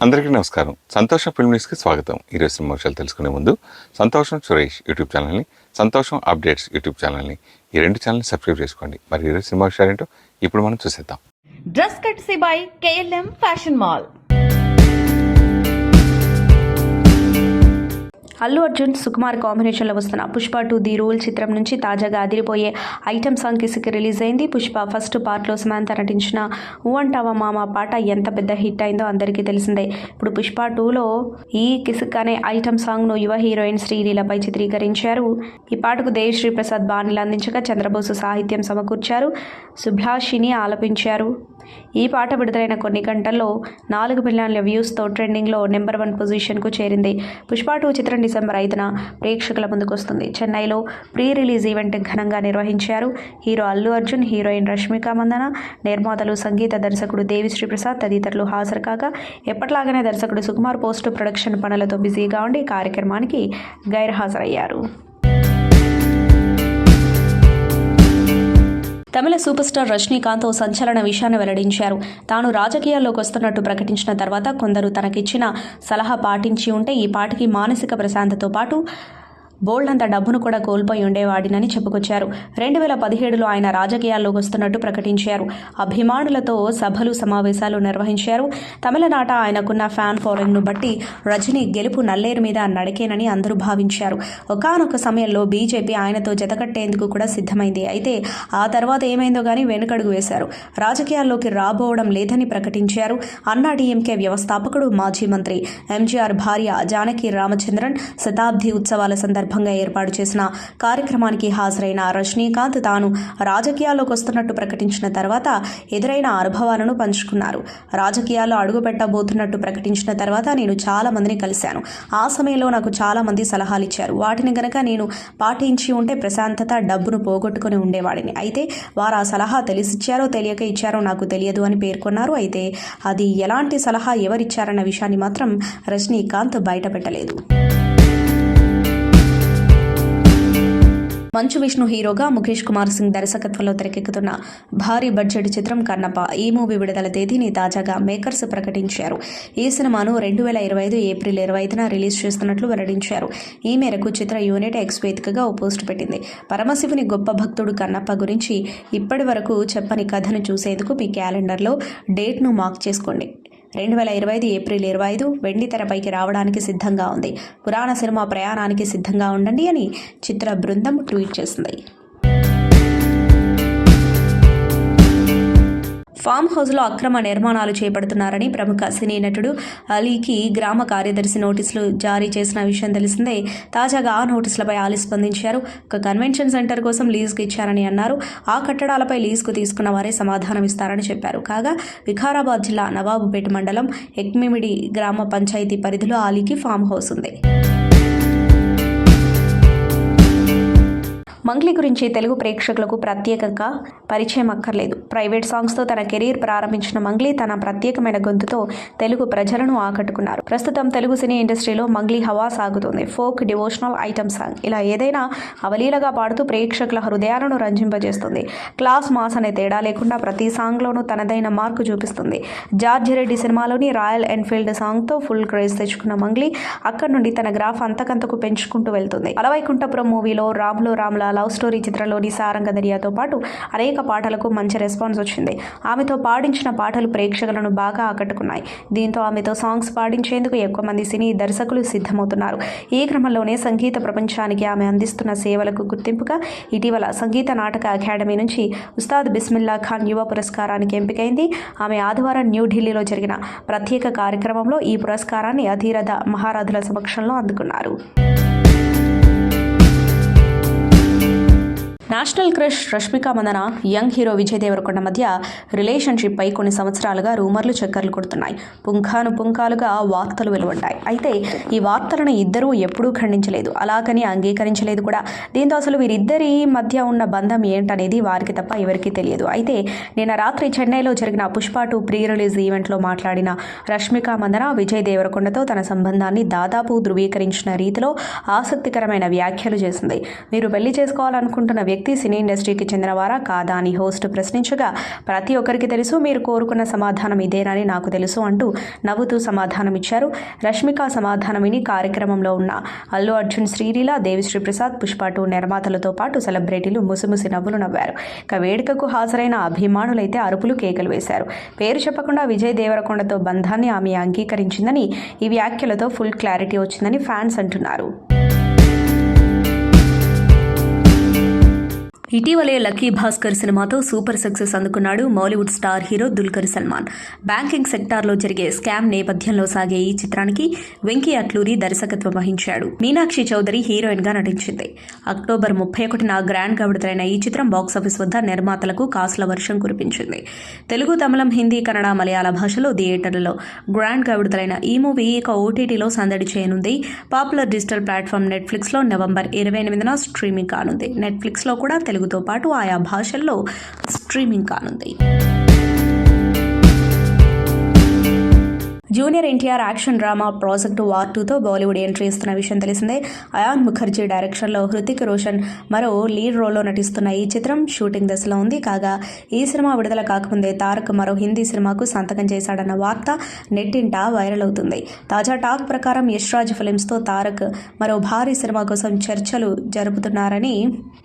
అందరికీ నమస్కారం. సంతోషం ఫిల్మ్ న్యూస్కి స్వాగతం. ఈరోజు సినిమా విషయాలు తెలుసుకునే ముందు సంతోషం సురేష్ యూట్యూబ్ ఛానల్ని, సంతోషం అప్డేట్స్ యూట్యూబ్ ఛానల్ని, ఈ రెండు ఛానల్ని సబ్స్క్రైబ్ చేసుకోండి. మరి ఈరోజు సినిమా విషయాలు ఏంటో ఇప్పుడు మనం చూసేద్దాం. Dress కట్సీ by KLM fashion mall. Allu Arjun Sukumar కాంబినేషన్లో వస్తున్న పుష్ప 2 ది రూల్ చిత్రం నుంచి తాజాగా అదిరిపోయే ఐటమ్ సాంగ్ కిసిక్ రిలీజ్ అయింది. పుష్ప ఫస్ట్ పార్ట్లో సమంత నటించిన ఊ అంటావా మామ పాట ఎంత పెద్ద హిట్ అయిందో అందరికీ తెలిసిందే. ఇప్పుడు పుష్ప 2లో ఈ కిసిక్ అనే ఐటమ్ సాంగ్ను యువ హీరోయిన్ శ్రీలీలపై చిత్రీకరించారు. ఈ పాటకు దేవిశ్రీ ప్రసాద్ బాణీలు అందించగా చంద్రబోసు సాహిత్యం సమకూర్చారు, సుభాషిని ఆలపించారు. ఈ పాట విడుదలైన కొన్ని గంటల్లో 4 మిలియన్ల వ్యూస్తో ట్రెండింగ్లో నెంబర్ 1 పొజిషన్కు చేరింది. పుష్ప 2 చిత్రం డిసెంబర్ 5న ప్రేక్షకుల ముందుకు వస్తుంది. చెన్నైలో ప్రీ రిలీజ్ ఈవెంట్ ఘనంగా నిర్వహించారు. హీరో అల్లు అర్జున్, హీరోయిన్ రష్మిక మందన, నిర్మాతలు, సంగీత దర్శకుడు దేవిశ్రీ ప్రసాద్ తదితరులు హాజరు కాగా, ఎప్పటిలాగానే దర్శకుడు సుకుమార్ పోస్ట్ ప్రొడక్షన్ పనులతో బిజీగా ఉండి కార్యక్రమానికి గైర్హాజరయ్యారు. తమిళ సూపర్ స్టార్ రజనీకాంత్ ఓ సంచలన విషయాన్ని వెల్లడించారు. తాను రాజకీయాల్లోకి వస్తున్నట్టు ప్రకటించిన తర్వాత కొందరు తనకిచ్చిన సలహా పాటించి ఉంటే ఈ పాటికి మానసిక ప్రశాంతతో పాటు బోల్డంత డబ్బును కూడా కోల్పోయి ఉండేవాడినని చెప్పుకొచ్చారు. 2017లో ఆయన రాజకీయాల్లోకి వస్తున్నట్టు ప్రకటించారు. అభిమానులతో సభలు, సమావేశాలు నిర్వహించారు. తమిళనాట ఆయనకున్న ఫ్యాన్ ఫాలోయింగ్ను బట్టి రజనీ గెలుపు నల్లేరు మీద నడికేనని అందరూ భావించారు. ఒకానొక సమయంలో బీజేపీ ఆయనతో జతకట్టేందుకు కూడా సిద్ధమైంది. అయితే ఆ తర్వాత ఏమైందో కానీ వెనుకడుగు వేశారు. రాజకీయాల్లోకి రాబోవడం లేదని ప్రకటించారు. అన్నా డీఎంకే వ్యవస్థాపకుడు, మాజీ మంత్రి ఎంజీఆర్ భార్య జానకి రామచంద్రన్ శతాబ్ది ఉత్సవాల సందర్భంగా ఏర్పాటు చేసిన కార్యక్రమానికి హాజరైన రజనీకాంత్ తాను రాజకీయాల్లోకి వస్తున్నట్టు ప్రకటించిన తర్వాత ఎదురైన అనుభవాలను పంచుకున్నారు. రాజకీయాల్లో అడుగు పెట్టబోతున్నట్టు ప్రకటించిన తర్వాత నేను చాలా మందిని కలిశాను. ఆ సమయంలో నాకు చాలా మంది సలహాలు ఇచ్చారు. వాటిని గనక నేను పాటించి ఉంటే ప్రశాంతత, డబ్బును పోగొట్టుకుని ఉండేవాడిని. అయితే వారు ఆ సలహా తెలిసిచ్చారో తెలియక ఇచ్చారో నాకు తెలియదు అని పేర్కొన్నారు. అయితే అది ఎలాంటి సలహా ఎవరిచ్చారన్న విషయాన్ని మాత్రం రజనీకాంత్ బయటపెట్టలేదు. మంచు విష్ణు హీరోగా ముఖేష్ కుమార్ సింగ్ దర్శకత్వంలో తెరకెక్కుతున్న భారీ బడ్జెట్ చిత్రం కన్నప్ప. ఈ మూవీ విడుదల తేదీని తాజాగా మేకర్స్ ప్రకటించారు. ఈ సినిమాను 2025 ఏప్రిల్ 25న రిలీజ్ చేస్తున్నట్లు వెల్లడించారు. ఈ మేరకు చిత్ర యూనిట్ ఎక్స్ వేదికగా ఓ పోస్ట్ పెట్టింది. పరమశివుని గొప్ప భక్తుడు కన్నప్ప గురించి ఇప్పటి వరకు చెప్పని కథను చూసేందుకు మీ క్యాలెండర్లో డేట్ను మార్క్ చేసుకోండి. 2025 ఏప్రిల్ 25 వెండి తెరపైకి రావడానికి సిద్ధంగా ఉంది. పురాణ సినిమా ప్రయాణానికి సిద్ధంగా ఉండండి అని చిత్ర బృందం ట్వీట్ చేసింది. ఫామ్ హౌస్లో అక్రమ నిర్మాణాలు చేపడుతున్నారని ప్రముఖ సినీ నటుడు అలీకి గ్రామ కార్యదర్శి నోటీసులు జారీ చేసిన విషయం తెలిసిందే. తాజాగా ఆ నోటీసులపై అలీ స్పందించారు. ఒక కన్వెన్షన్ సెంటర్ కోసం లీజుకు ఇచ్చారని అన్నారు. ఆ కట్టడాలపై లీజుకు తీసుకున్న వారే సమాధానం ఇస్తారని చెప్పారు. కాగా వికారాబాద్ జిల్లా నవాబుపేట మండలం ఎక్మిమిడి గ్రామ పంచాయతీ పరిధిలో అలీకి ఫామ్ హౌస్ ఉంది. మంగ్లీ గురించి తెలుగు ప్రేక్షకులకు ప్రత్యేకంగా పరిచయం అక్కర్లేదు. ప్రైవేట్ సాంగ్స్తో తన కెరీర్ ప్రారంభించిన మంగ్లీ తన ప్రత్యేకమైన గొంతుతో తెలుగు ప్రజలను ఆకట్టుకున్నారు. ప్రస్తుతం తెలుగు సినీ ఇండస్ట్రీలో మంగ్లీ హవా సాగుతుంది. ఫోక్, డివోషనల్, ఐటమ్ సాంగ్ ఇలా ఏదైనా అవలీలగా పాడుతూ ప్రేక్షకుల హృదయాలను రంజింపజేస్తుంది. క్లాస్, మాస్ అనే తేడా లేకుండా ప్రతి సాంగ్లోనూ తనదైన మార్కు చూపిస్తుంది. జార్జి రెడ్డి సినిమాలోని రాయల్ ఎన్ఫీల్డ్ సాంగ్తో ఫుల్ క్రేజ్ తెచ్చుకున్న మంగ్లీ అక్కడి నుండి తన గ్రాఫ్ అంతకంతకు పెంచుకుంటూ వెళ్తుంది. అలవైకుంఠపురం మూవీలో రాములో రాముల లవ్ స్టోరీ చిత్రంలోని సారంగ దర్యాతో పాటు అనేక పాటలకు మంచి రెస్పాన్స్ వచ్చింది. ఆమెతో పాడించిన పాటలు ప్రేక్షకులను బాగా ఆకట్టుకున్నాయి. దీంతో ఆమెతో సాంగ్స్ పాడించేందుకు ఎక్కువ మంది సినీ దర్శకులు సిద్ధమవుతున్నారు. ఈ క్రమంలోనే సంగీత ప్రపంచానికి ఆమె అందిస్తున్న సేవలకు గుర్తింపుగా ఇటీవల సంగీత నాటక అకాడమీ నుంచి ఉస్తాద్ బిస్మిల్లా ఖాన్ యువ పురస్కారానికి ఎంపికైంది. ఆమె ఆదివారం న్యూఢిల్లీలో జరిగిన ప్రత్యేక కార్యక్రమంలో ఈ పురస్కారాన్ని అధీరథ మహారథుల సమక్షంలో అందుకున్నారు. National crush Rashmika Mandanna, young hero Vijay Deverakonda మధ్య రిలేషన్షిప్ పై కొన్ని సంవత్సరాలుగా రూమర్లు చక్కర్లు కొడుతున్నాయి. పుంఖానుపుంఖాలుగా వార్తలు వెలువడ్డాయి. అయితే ఈ వార్తలను ఇద్దరూ ఎప్పుడూ ఖండించలేదు, అలాగని అంగీకరించలేదు కూడా. దీంతో అసలు వీరిద్దరి మధ్య ఉన్న బంధం ఏంటనేది వారికి తప్ప ఎవరికీ తెలియదు. అయితే నిన్న రాత్రి చెన్నైలో జరిగిన పుష్ప 2 ప్రీ రిలీజ్ ఈవెంట్లో మాట్లాడిన రష్మిక మందన విజయ్ దేవరకొండతో తన సంబంధాన్ని దాదాపు ధృవీకరించిన రీతిలో ఆసక్తికరమైన వ్యాఖ్యలు చేసింది. మీరు పెళ్లి చేసుకోవాలనుకుంటున్న వ్యక్తి సినీ ఇండస్ట్రీకి చెందినవారా కాదా అని హోస్ట్ ప్రశ్నించగా, ప్రతి ఒక్కరికి తెలుసు, మీరు కోరుకున్న సమాధానం ఇదేనని నాకు తెలుసు అంటూ నవ్వుతూ సమాధానమిచ్చారు. రష్మిక సమాధానం విని కార్యక్రమంలో ఉన్న అల్లు అర్జున్, శ్రీలీల, దేవిశ్రీ ప్రసాద్, పుష్ప 2 నిర్మాతలతో పాటు సెలబ్రిటీలు ముసిముసి నవ్వులు నవ్వారు. ఇక వేడుకకు హాజరైన అభిమానులైతే అరుపులు, కేకలు వేశారు. పేరు చెప్పకుండా విజయ్ దేవరకొండతో బంధాన్ని ఆమె అంగీకరించిందని, ఈ వ్యాఖ్యలతో ఫుల్ క్లారిటీ వచ్చిందని ఫ్యాన్స్ అంటున్నారు. ఇటీవలే లక్కీ భాస్కర్ సినిమాతో సూపర్ సక్సెస్ అందుకున్నాడు Mollywood star hero Dulquer Salman. Banking సెక్టార్లో జరిగే స్కామ్ నేపథ్యంలో సాగే ఈ చిత్రానికి వెంకీ అట్లూరి దర్శకత్వం వహించాడు. మీనాక్షి చౌదరి హీరోయిన్గా నటించింది. అక్టోబర్ 31న గ్రాండ్గా విడుదలైన ఈ చిత్రం బాక్సాఫీస్ వద్ద నిర్మాతలకు కాసుల వర్షం కురిపించింది. తెలుగు, తమిళం, హిందీ, కన్నడ, మలయాళ భాషలో థియేటర్లలో గ్రాండ్గా విడుదలైన ఈ మూవీ ఇక ఓటీటీలో సందడి చేయనుంది. పాపులర్ డిజిటల్ ప్లాట్ఫామ్ నెట్ఫ్లిక్స్లో నవంబర్ 28న స్ట్రీమింగ్ కానుంది. నెట్ఫ్లిక్స్లో కూడా తెలుగుతో పాటు ఆయా భాషల్లో స్ట్రీమింగ్ కానుంది. Junior NTR action drama project war 2తో బాలీవుడ్ ఎంట్రీ ఇస్తున్న విషయం తెలిసిందే. అయాన్ ముఖర్జీ డైరెక్షన్లో హృతిక్ రోషన్ మరో లీడ్ రోల్లో నటిస్తున్న ఈ చిత్రం షూటింగ్ దశలో ఉంది. కాగా ఈ సినిమా విడుదల కాకముందే తారక్ మరో హిందీ సినిమాకు సంతకం చేశాడన్న వార్త నెట్టింట వైరల్ అవుతుంది. తాజా టాక్ ప్రకారం యష్ రాజ్ ఫిల్మ్స్తో తారక్ మరో భారీ సినిమా కోసం చర్చలు జరుపుతున్నారని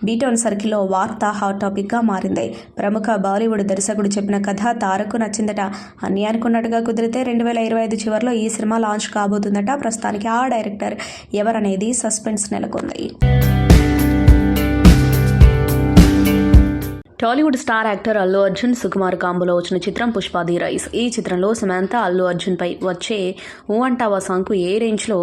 బీటౌన్ సర్కిల్లో వార్త హాట్ టాపిక్గా మారింది. ప్రముఖ బాలీవుడ్ దర్శకుడు చెప్పిన కథ తారక్ నచ్చిందట. అన్ని అనుకున్నట్టుగా కుదిరితే 2025 చివరిలో ఈ సినిమా లాంచ్ కాబోతుందట. ప్రస్తుతానికి ఆ డైరెక్టర్ ఎవరనేది సస్పెన్స్ నెలకొంది. టాలీవుడ్ స్టార్ యాక్టర్ అల్లు అర్జున్, సుకుమార్ కాంబోలో వచ్చిన చిత్రం పుష్ప ది రైస్. ఈ చిత్రంలో సమంత అల్లు అర్జున్ పై వచ్చే ఊ అంటావా సాంగ్కు ఏ రేంజ్లో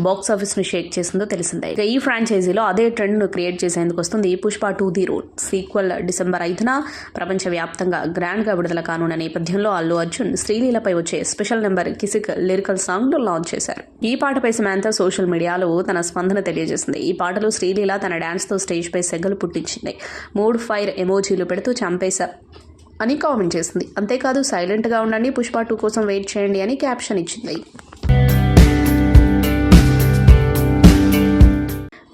బాక్సాఫీస్ను షేక్ చేసిందో తెలిసిందే. ఈ ఫ్రాంచైజీలో అదే ట్రెండ్ను క్రియేట్ చేసేందుకు వస్తుంది Pushpa 2 the rule. Sequel December 5న ప్రపంచవ్యాప్తంగా గ్రాండ్గా విడుదల కానున్న నేపథ్యంలో అల్లు అర్జున్ శ్రీలీలపై వచ్చే స్పెషల్ నెంబర్ కిసిక్ లిరికల్ సాంగ్ను లాంచ్ చేశారు. ఈ పాటపై సమంత సోషల్ మీడియాలో తన స్పందన తెలియజేసింది. ఈ పాటలో శ్రీలీల తన డాన్స్తో స్టేజ్పై సెగ్గలు పుట్టించింది. మూడ్ ఫైర్ ఎమోజీలు పెడుతూ చంపేశా అని కామెంట్ చేసింది. అంతేకాదు సైలెంట్గా ఉండండి, పుష్ప 2 కోసం వెయిట్ చేయండి అని క్యాప్షన్ ఇచ్చింది.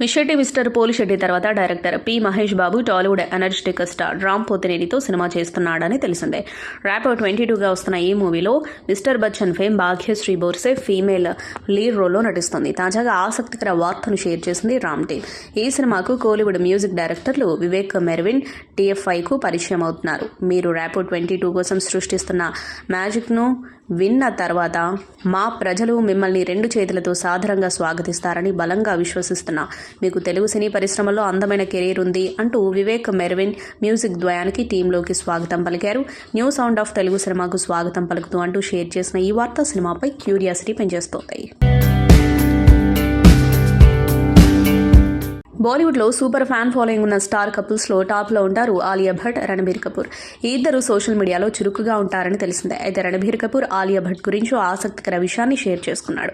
మిషెట్టి మిస్టర్ పోలిశెట్టి తర్వాత director P Mahesh Babu Tollywood energetic star Ram పోతినేనితో సినిమా చేస్తున్నాడని తెలిసిందే. ర్యాపర్ 22గా వస్తున్న ఈ మూవీలో Mister Bachchan fame Bhagyashri Borse female lead రోల్లో నటిస్తుంది. తాజాగా ఆసక్తికర వార్తను షేర్ చేసింది రామ్ టీమ్. ఈ సినిమాకు కోలీవుడ్ మ్యూజిక్ డైరెక్టర్లు వివేక్ మెర్విన్, TFIకు పరిచయం అవుతున్నారు. మీరు ర్యాపర్ 22 కోసం సృష్టిస్తున్న మ్యాజిక్ను విన్న తర్వాత మా ప్రజలు మిమ్మల్ని 2 చేతులతో సాదరంగా స్వాగతిస్తారని బలంగా విశ్వసిస్తున్నా. మీకు తెలుగు సినీ పరిశ్రమలో అందమైన కెరీర్ ఉంది అంటూ వివేక్ మెర్విన్ మ్యూజిక్ ద్వయానికి టీంలోకి స్వాగతం పలికారు. న్యూ సౌండ్ ఆఫ్ తెలుగు సినిమాకు స్వాగతం పలుకుతూ అంటూ షేర్ చేసిన ఈ వార్త సినిమాపై క్యూరియాసిటీ పెంచేస్తోంది. బాలీవుడ్లో సూపర్ ఫ్యాన్ ఫాలోయింగ్ ఉన్న స్టార్ కపుల్స్లో టాప్లో ఉంటారు ఆలియా భట్, రణబీర్ కపూర్. ఈ ఇద్దరు సోషల్ మీడియాలో చురుకుగా ఉంటారని తెలిసిందే. అయితే రణబీర్ కపూర్ ఆలియా భట్ గురించి ఆసక్తికర విషయాన్ని షేర్ చేసుకున్నాడు.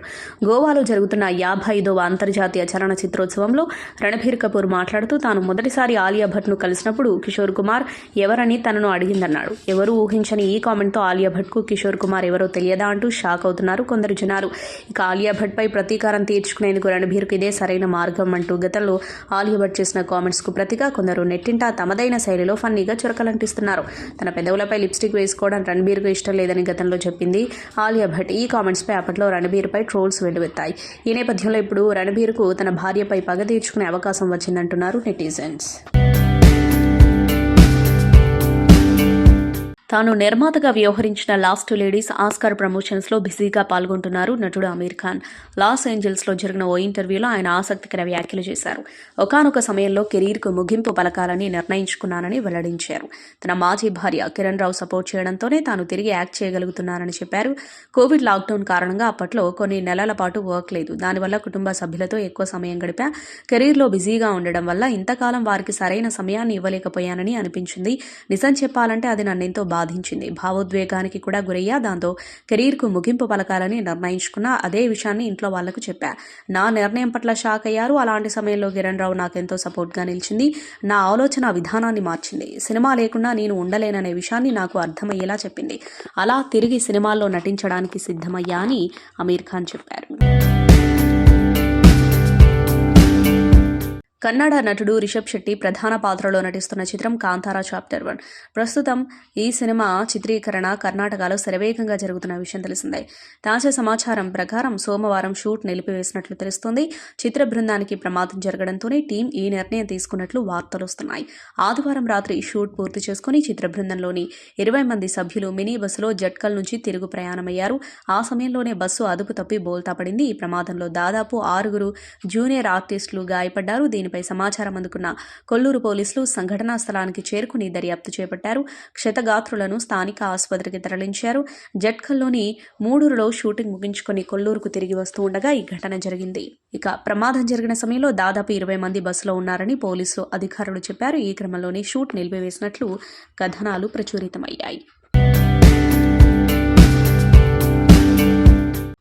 గోవాలో జరుగుతున్న 55వ అంతర్జాతీయ చలన చిత్రోత్సవంలో రణబీర్ కపూర్ మాట్లాడుతూ తాను మొదటిసారి ఆలియా భట్ను కలిసినప్పుడు కిషోర్ కుమార్ ఎవరని తనను అడిగిందన్నాడు. ఎవరూ ఊహించని ఈ కామెంట్తో ఆలియా భట్కు కిషోర్ కుమార్ ఎవరో తెలియదా అంటూ షాక్ అవుతున్నారు కొందరు జనాలు. ఇక ఆలియా భట్పై ప్రతీకారం తీర్చుకునేందుకు రణబీర్కు ఇదే సరైన మార్గం అంటూ గతంలో ఆలియా భట్ చేసిన కామెంట్స్కు ప్రతిగా కొందరు నెట్టింట తమదైన శైలిలో ఫన్నీగా చురకలంటిస్తున్నారు. తన పెదవులపై లిప్స్టిక్ వేసుకోవడం రణబీర్కు ఇష్టం లేదని గతంలో చెప్పింది ఆలియా భట్. ఈ కామెంట్స్పై అప్పట్లో రణబీర్పై ట్రోల్స్ వెల్లువెత్తాయి. ఈ నేపథ్యంలో ఇప్పుడు రణబీర్కు తన భార్యపై పగ తీర్చుకునే అవకాశం వచ్చిందంటున్నారు నెటిజన్స్. తాను నిర్మాతగా వ్యవహరించిన లాస్ట్ లేడీస్ ఆస్కార్ ప్రమోషన్స్లో బిజీగా పాల్గొంటున్నారు నటుడు అమీర్ ఖాన్. లాస్ ఏంజల్స్లో జరిగిన ఓ ఇంటర్వ్యూలో ఆయన ఆసక్తికర వ్యాఖ్యలు చేశారు. ఒకానొక సమయంలో కెరీర్కు ముగింపు పలకాలని నిర్ణయించుకున్నానని వెల్లడించారు. తన మాజీ భార్య కిరణ్ రావు సపోర్ట్ చేయడంతోనే తాను తిరిగి యాక్ట్ చేయగలుగుతున్నానని చెప్పారు. కోవిడ్ లాక్డౌన్ కారణంగా అప్పట్లో కొన్ని నెలల పాటు వర్క్ లేదు. దానివల్ల కుటుంబ సభ్యులతో ఎక్కువ సమయం గడిపా. కెరీర్లో బిజీగా ఉండడం వల్ల ఇంతకాలం వారికి సరైన సమయాన్ని ఇవ్వలేకపోయానని అనిపించింది. నిజం చెప్పాలంటే అది నన్నెంతో బాధించింది. భావోద్వేగానికి కూడా గురయ్యా. దాంతో కెరీర్కు ముగింపు పలకాలని నిర్ణయించుకున్నా. అదే విషయాన్ని ఇంట్లో వాళ్లకు చెప్పా. నా నిర్ణయం పట్ల షాక్ అయ్యారు. అలాంటి సమయంలో కిరణ్ రావు నాకెంతో సపోర్ట్గా నిలిచింది. నా ఆలోచన విధానాన్ని మార్చింది. సినిమా లేకుండా నేను ఉండలేననే విషయాన్ని నాకు అర్థమయ్యేలా చెప్పింది. అలా తిరిగి సినిమాల్లో నటించడానికి సిద్ధమయ్యా అని అమీర్ ఖాన్ చెప్పారు. కన్నడ నటుడు రిషబ్ శెట్టి ప్రధాన పాత్రలో నటిస్తున్న చిత్రం కాంతారా చాప్టర్ 1. ప్రస్తుతం ఈ సినిమా చిత్రీకరణ కర్ణాటకలో శరవేగంగా జరుగుతున్న విషయం తెలిసిందే. తాజా సమాచారం ప్రకారం సోమవారం షూట్ నిలిపివేసినట్లు తెలుస్తోంది. చిత్ర బృందానికి ప్రమాదం జరగడంతోనే టీం ఈ నిర్ణయం తీసుకున్నట్లు వార్తలు వస్తున్నాయి. ఆదివారం రాత్రి షూట్ పూర్తి చేసుకుని చిత్ర బృందంలోని 20 మంది సభ్యులు మినీ బస్సులో జట్కల్ నుంచి తిరుగు ప్రయాణమయ్యారు. ఆ సమయంలోనే బస్సు అదుపు తప్పి బోల్తా పడింది. ఈ ప్రమాదంలో దాదాపు 6 జూనియర్ ఆర్టిస్టులు గాయపడ్డారు. దీనిపై సమాచారం అందుకున్న కొల్లూరు పోలీసులు సంఘటనా స్థలానికి చేరుకుని దర్యాప్తు చేపట్టారు. క్షతగాత్రులను స్థానిక ఆసుపత్రికి తరలించారు. జట్కల్లోని మూడూరులో షూటింగ్ ముగించుకొని కొల్లూరుకు తిరిగి వస్తూ ఉండగా ఈ ఘటన జరిగింది. ఇక ప్రమాదం జరిగిన సమయంలో దాదాపు 20 మంది బస్సులో ఉన్నారని పోలీసులు అధికారులు చెప్పారు. ఈ క్రమంలోనే షూట్ నిలిపివేసినట్లు కథనాలు ప్రచురితమయ్యాయి.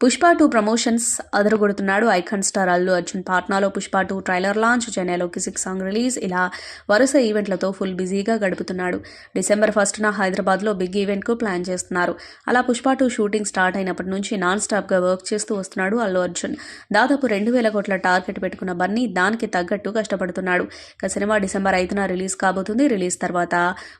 పుష్ప 2 ప్రమోషన్స్ అదరగొడుతున్నాడు. ఐకాన్ స్టార్ అల్లు అర్జున్ పాట్నాలో పుష్ప 2 ట్రైలర్ లాంచ్, చెన్నైలో కిసిక్ సాంగ్ రిలీజ్, ఇలా వరుస ఈవెంట్లతో ఫుల్ బిజీగా గడుపుతున్నాడు. డిసెంబర్ 1న హైదరాబాద్లో బిగ్ ఈవెంట్కు ప్లాన్ చేస్తున్నారు. అలా పుష్ప 2 షూటింగ్ స్టార్ట్ అయినప్పటి నుంచి నాన్ స్టాప్గా వర్క్ చేస్తూ వస్తున్నాడు అల్లు అర్జున్. దాదాపు 2,000 కోట్ల టార్గెట్ పెట్టుకున్న బన్నీ దానికి తగ్గట్టు కష్టపడుతున్నాడు. ఇక సినిమా డిసెంబర్ 5న రిలీజ్ కాబోతుంది. రిలీజ్ తర్వాత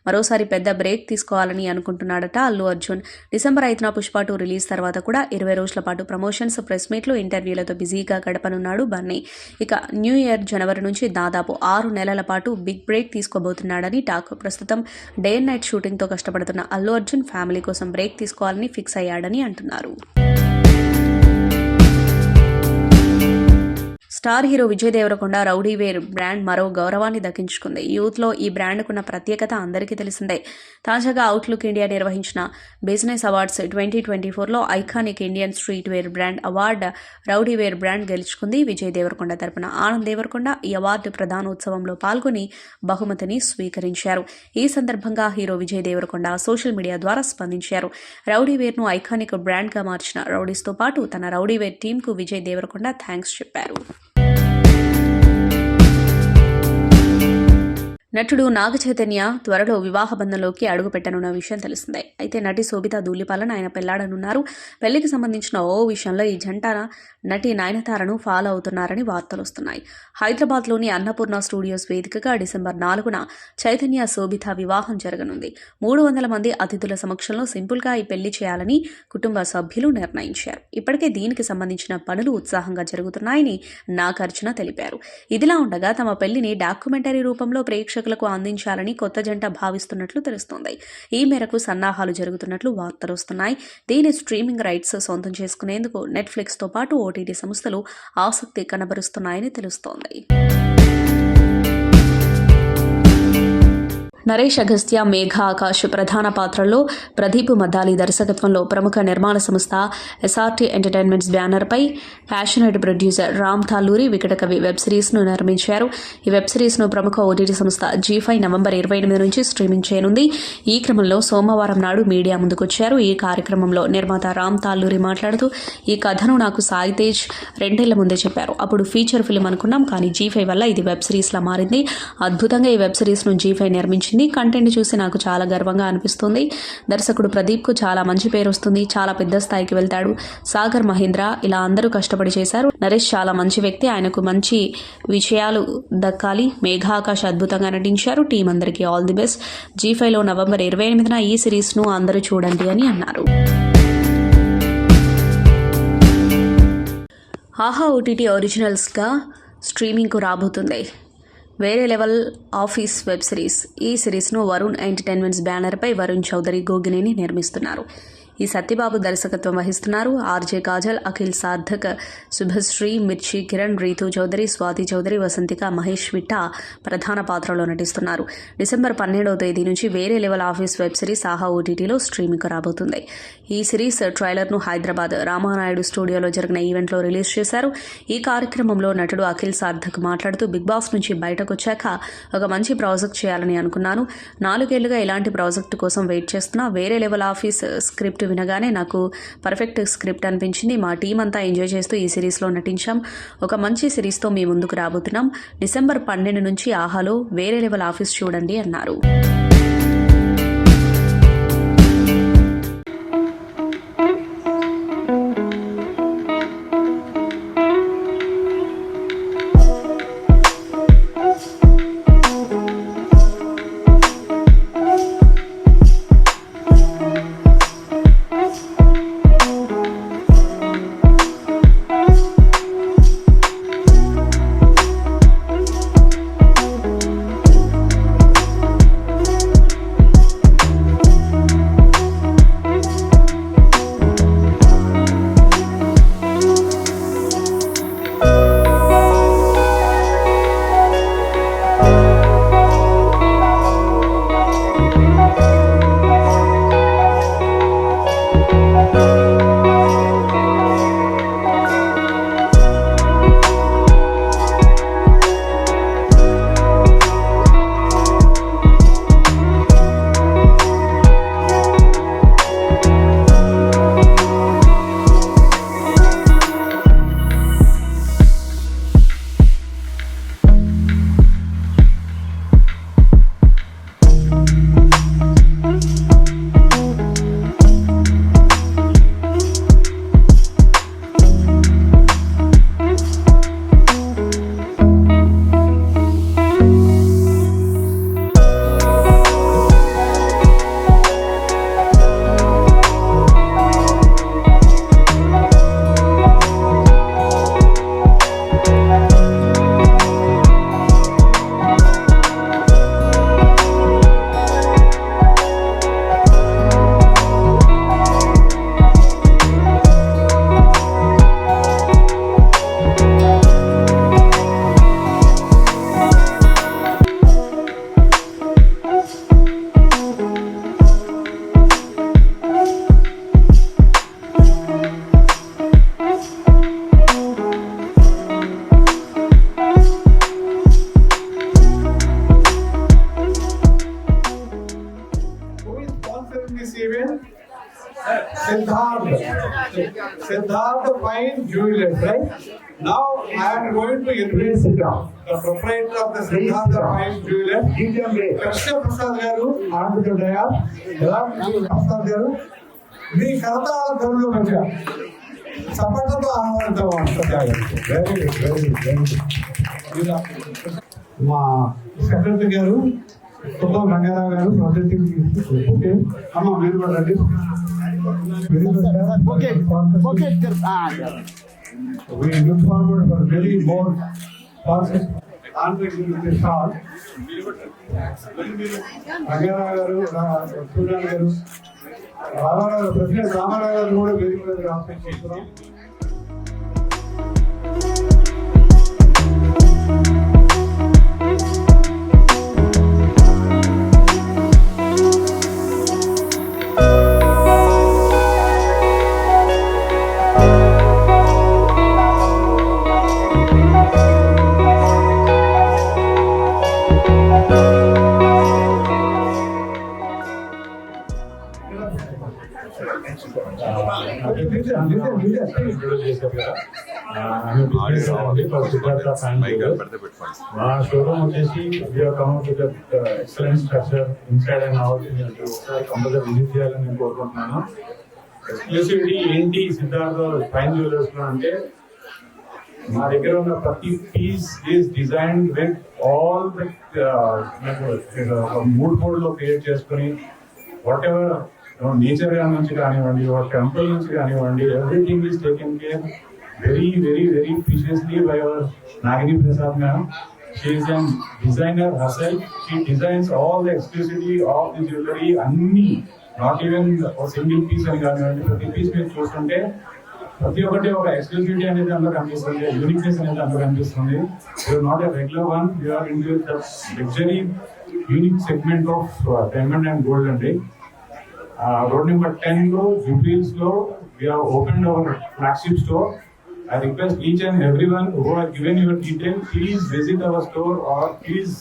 మరోసారి పెద్ద బ్రేక్ తీసుకోవాలని అనుకుంటున్నాడట అల్లు అర్జున్. డిసెంబర్ 5న పుష్ప 2 రిలీజ్ తర్వాత కూడా 20 రోజుల పాటు ప్రమోషన్స్, ప్రెస్ మీట్లు, ఇంటర్వ్యూలతో బిజీగా గడపనున్నాడు బన్నీ. ఇక న్యూ ఇయర్ జనవరి నుంచి దాదాపు 6 నెలల పాటు బిగ్ బ్రేక్ తీసుకోబోతున్నాడని టాక్. ప్రస్తుతం డే అండ్ నైట్ షూటింగ్తో కష్టపడుతున్న అల్లు అర్జున్ ఫ్యామిలీ కోసం బ్రేక్ తీసుకోవాలని ఫిక్స్ అయ్యాడని అంటున్నారు. Star hero Vijay Deverakonda Rowdy Wear brand మరో గౌరవాన్ని దక్కించుకుంది. యూత్లో ఈ బ్రాండ్కున్న ప్రత్యేకత అందరికీ తెలిసిందే. తాజాగా అవుట్లుక్ ఇండియా నిర్వహించిన బిజినెస్ అవార్డ్స్ 2024లో iconic Indian street wear brand award Rowdy Wear brand గెలుచుకుంది. విజయ్ దేవరకొండ తరపున ఆనంద్ దేవరకొండ ఈ అవార్డు ప్రధానోత్సవంలో పాల్గొని బహుమతిని స్వీకరించారు. ఈ సందర్భంగా hero Vijay Deverakonda social media ద్వారా స్పందించారు. రౌడీవేర్ను ఐకానిక్ బ్రాండ్గా మార్చిన రౌడీస్తో పాటు తన రౌడీవేర్ టీంకు విజయ్ దేవరకొండ థ్యాంక్స్ చెప్పారు. నటుడు నాగ చైతన్య త్వరలో వివాహ బంధంలోకి అడుగుపెట్టనున్న విషయం తెలిసిందే. అయితే నటి శోభితా ధూళిపాలను ఆయన పెళ్లాడనున్నారు. పెళ్లికి సంబంధించిన ఓ విషయంలో ఈ జంట నటి నయనతారను ఫాలో అవుతున్నారని వార్తలు వస్తున్నాయి. హైదరాబాద్లోని అన్నపూర్ణ స్టూడియోస్ వేదికగా డిసెంబర్ 4న చైతన్య శోభిత వివాహం జరగనుంది. 300 మంది అతిథుల సమక్షంలో సింపుల్గా ఈ పెళ్లి చేయాలని కుటుంబ సభ్యులు నిర్ణయించారు. ఇప్పటికే దీనికి సంబంధించిన పనులు ఉత్సాహంగా జరుగుతున్నాయని నాగార్జున తెలిపారు. ఇదిలా ఉండగా తమ పెళ్లిని డాక్యుమెంటరీ రూపంలో ప్రేక్షకులకు అందించాలని కొత్త జంట భావిస్తున్నట్లు తెలుస్తోంది. ఈ మేరకు సన్నాహాలు జరుగుతున్నట్లు వార్తలు వస్తున్నాయి. దీని స్ట్రీమింగ్ రైట్స్ సొంతం చేసుకునేందుకు నెట్ఫ్లిక్స్తో పాటు ఓటీటీ సంస్థలు ఆసక్తి కనబరుస్తున్నాయని తెలుస్తోంది. నరేష్ అగస్త్య, మేఘ ఆకాష్ ప్రధాన పాత్రల్లో, ప్రదీప్ మద్దాలి దర్శకత్వంలో ప్రముఖ నిర్మాణ సంస్థ ఎస్ఆర్టీ ఎంటర్టైన్మెంట్స్ బ్యానర్పై passionate producer Ram Talluri Vikatakavi web సిరీస్ను నిర్మించారు. ఈ వెబ్ సిరీస్ను ప్రముఖ ఓటీటీ సంస్థ G5 నవంబర్ 28 నుంచి స్ట్రీమింగ్ చేయనుంది. ఈ క్రమంలో సోమవారం నాడు మీడియా ముందుకొచ్చారు. ఈ కార్యక్రమంలో నిర్మాత రామ్ తాల్లూరి మాట్లాడుతూ, ఈ కథను నాకు సాయి తేజ్ 2 ఏళ్ల ముందే చెప్పారు. అప్పుడు ఫీచర్ ఫిల్మ్ అనుకున్నాం, కానీ G5 వల్ల ఇది వెబ్ సిరీస్లా మారింది. అద్భుతంగా ఈ వెబ్ సిరీస్ను G5 నిర్మించింది. కంటెంట్ చూసి నాకు చాలా గర్వంగా అనిపిస్తుంది. దర్శకుడు ప్రదీప్కు చాలా మంచి పేరు వస్తుంది. చాలా పెద్ద స్థాయికి వెళ్తాడు. సాగర్ మహేంద్ర ఇలా అందరూ కష్టపడి చేశారు. నరేష్ చాలా మంచి వ్యక్తి. ఆయనకు మంచి విషయాలు దక్కాలి. మేఘాకాష్ అద్భుతంగా నటించారు. టీం అందరికీ ఆల్ ది బెస్ట్. G5లో నవంబర్ 28న ఈ సిరీస్ను అందరూ చూడండి అని అన్నారు. ఆహా ఓటీటీ ఒరిజినల్స్గా స్ట్రీమింగ్కు రాబోతుంది. వేరే లెవెల్ ఆఫీస్ వెబ్ సిరీస్. ఈ సిరీస్ను వరుణ్ ఎంటర్టైన్మెంట్స్ బ్యానర్పై వరుణ్ చౌదరి గోగినేని నిర్మిస్తున్నారు. ఈ సత్యబాబు దర్శకత్వం వహిస్తున్నారు. ఆర్జే కాజల్, అఖిల్ సార్థక్, శుభశ్రీ, మిర్చి, కిరణ్, రీతు చౌదరి, స్వాతి చౌదరి, వసంతిక, మహేష్ విట్టా ప్రధాన పాత్రలో నటిస్తున్నారు. డిసెంబర్ 12వ తేదీ నుంచి వేరే లెవెల్ ఆఫీస్ వెబ్ సిరీస్ ఆహా ఓటీటీలో స్ట్రీమింగ్ రాబోతుంది. ఈ సిరీస్ ట్రైలర్ను హైదరాబాద్ రామానాయుడు స్టూడియోలో జరిగిన ఈవెంట్లో రిలీజ్ చేశారు. ఈ కార్యక్రమంలో నటుడు అఖిల్ సార్థక్ మాట్లాడుతూ, బిగ్ బాస్ నుంచి బయటకు వచ్చాక ఒక మంచి ప్రాజెక్ట్ చేయాలని అనుకున్నాను. 4 ఏళ్లుగా ఇలాంటి ప్రాజెక్టు కోసం వెయిట్ చేస్తున్నా. వేరే లెవెల్ ఆఫీస్ స్క్రిప్ట్ వినగానే నాకు పర్ఫెక్ట్ స్క్రిప్ట్ అనిపించింది. మా టీం అంతా ఎంజాయ్ చేస్తూ ఈ సిరీస్లో నటించాం. ఒక మంచి సిరీస్తో మీ ముందుకు రాబోతున్నాం. డిసెంబర్ 12 నుంచి ఆహాలో వేరే లెవెల్ ఆఫీస్ చూడండి అన్నారు. jewelers, right? Now I am going to introduce the proprietor of the Siddhartha Fine Jewelers, Krishna Prasad Garu, Andhra Daya, Prasad Garu. మీ కరతాళ ధరలో మధ్య సపటతో ఆహ్వానితో very good very good very good. మా సెక్రటరీ గారు కొత్త రంగారావు గారు ప్రొజెక్టింగ్ ఓకే అమ్మ మీరు కూడా రండి. We look forward for very more process. Rangarao గారు సూర్యారావు గారు రామారావు ప్రెసిడెంట్ రామారావు గారు కూడా వేదిక మీద రాష్ట్రం. మా షోరూమ్ వచ్చేసి excellent structure inside and out compulsory visit చేయాలని నేను కోరుకుంటున్నాను. ఎక్స్క్లూసివిటీ ఏంటి సిద్ధార్థ ఫైన్ జ్యువెలర్స్ లో అంటే మా దగ్గర ఉన్న ప్రతి piece is design with all mood board లో క్రియేట్ చేసుకుని వాట్ ఎవర్ నేచర్ నుంచి కానివ్వండి టెంపుల్ నుంచి కానివ్వండి everything is taken care very very very preciously by our Nagini Prasad ma'am. She is an designer herself. She designs all the exclusivity of the jewellery అన్ని, not even single piece అని కానివ్వండి. ప్రతి piece మీరు చూస్తుంటే ప్రతి ఒక్కటి ఒక ఎక్స్క్లూసివిటీ అనేది అందులో కనిపిస్తుంది, యూనిక్నెస్ అనేది అందులో కనిపిస్తుంది. You're not a regular one, you're in the luxury unique segment of diamond and gold అండి. Road number 10 లో Jubilees లో we have opened our flagship store. I request each and everyone who have given your detail, please visit our store or please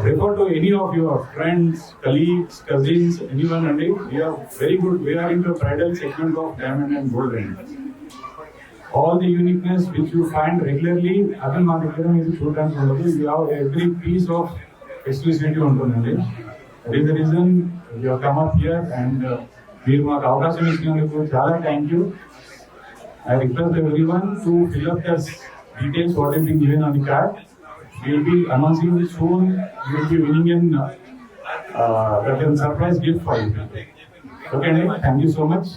refer to any of your friends, colleagues, cousins, anyone. And we are very good. We are into bridal segment of diamond and gold. All the uniqueness which you find regularly, adan ma దగ్గర మీరు చూడడానికి ఉండదు. You have every piece of exclusivity ఉంటుందండి. That is the reason you have come up here and మీరు మాకు అవకాశం ఇచ్చినందుకు చాలా thank you. I request everyone to fill up the details what has been given on the card. We will be announcing this soon. You will be winning a surprise gift for you. Okay, thank you so much.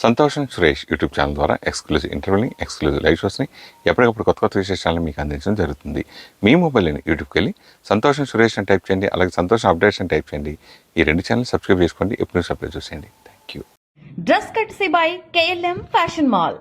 సంతోషం Suresh YouTube channel ద్వారా exclusive ఇంటర్వ్యూని, exclusive live షోస్ని, ఎప్పటికప్పుడు కొత్త కొత్త విశేషాలను మీకు అందించడం జరుగుతుంది. మీ మొబైల్ని యూట్యూబ్కి వెళ్ళి సంతోషం సురేష్ అని టైప్ చేయండి, అలాగే సంతోషం అప్డేట్స్ అని టైప్ చేయండి. ఈ రెండు ఛానల్ సబ్స్క్రైబ్ చేసుకోండి, ఎప్పుడు సబ్స్క్రైబ్ చూసేయండి. Thank you. Dress కట్సీ by KLM fashion mall.